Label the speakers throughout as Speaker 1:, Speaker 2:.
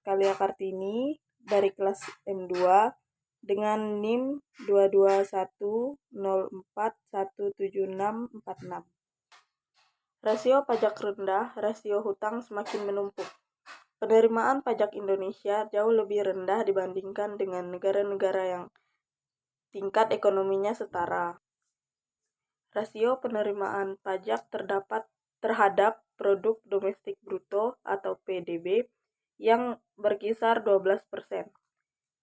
Speaker 1: Kalia Kartini dari kelas M2 dengan NIM 22104176646. Rasio pajak rendah, rasio hutang semakin menumpuk. Penerimaan pajak Indonesia jauh lebih rendah dibandingkan dengan negara-negara yang tingkat ekonominya setara. Rasio penerimaan pajak terhadap produk domestik bruto atau PDB yang berkisar 12%.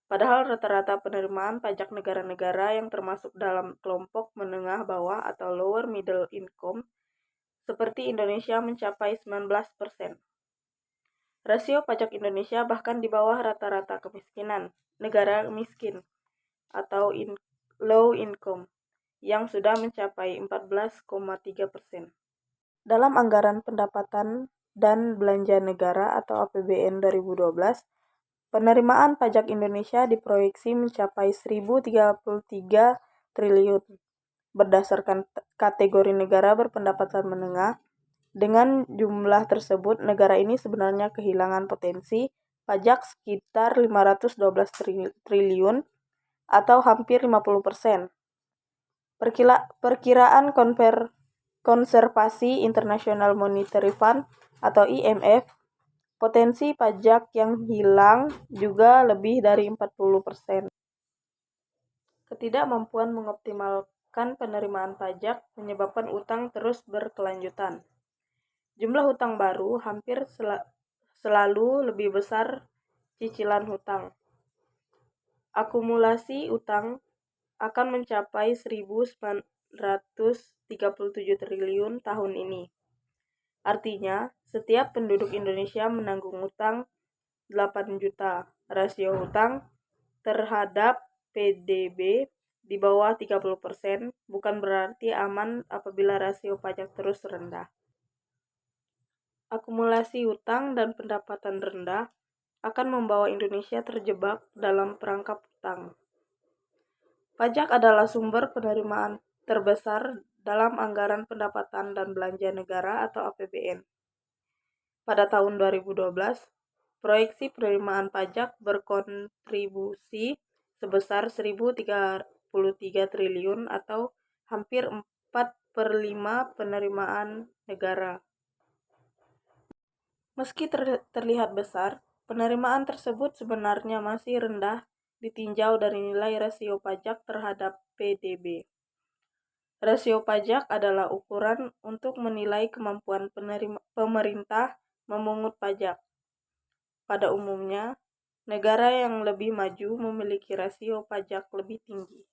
Speaker 1: Padahal rata-rata penerimaan pajak negara-negara yang termasuk dalam kelompok menengah bawah atau lower middle income seperti Indonesia mencapai 19%. Rasio pajak Indonesia bahkan di bawah rata-rata kemiskinan negara miskin atau low income yang sudah mencapai 14,3%. Dalam Anggaran Pendapatan dan Belanja Negara atau APBN 2012, penerimaan pajak Indonesia diproyeksi mencapai 1.033 triliun. Berdasarkan kategori negara berpendapatan menengah, dengan jumlah tersebut negara ini sebenarnya kehilangan potensi pajak sekitar 512 triliun atau hampir 50%. Perkiraan Konservasi International Monetary Fund atau IMF, potensi pajak yang hilang juga lebih dari 40%. Ketidakmampuan mengoptimalkan penerimaan pajak menyebabkan utang terus berkelanjutan. Jumlah hutang baru hampir selalu lebih besar cicilan hutang. Akumulasi utang akan mencapai 1.937 triliun tahun ini. Artinya, setiap penduduk Indonesia menanggung utang 8 juta. Rasio hutang terhadap PDB di bawah 30% bukan berarti aman apabila rasio pajak terus rendah. Akumulasi utang dan pendapatan rendah akan membawa Indonesia terjebak dalam perangkap utang. Pajak adalah sumber penerimaan terbesar dalam Anggaran Pendapatan dan Belanja Negara atau APBN. Pada tahun 2012, proyeksi penerimaan pajak berkontribusi sebesar 1.033 triliun atau hampir 4/5 penerimaan negara. Meski terlihat besar, penerimaan tersebut sebenarnya masih rendah ditinjau dari nilai rasio pajak terhadap PDB. Rasio pajak adalah ukuran untuk menilai kemampuan pemerintah memungut pajak. Pada umumnya, negara yang lebih maju memiliki rasio pajak lebih tinggi.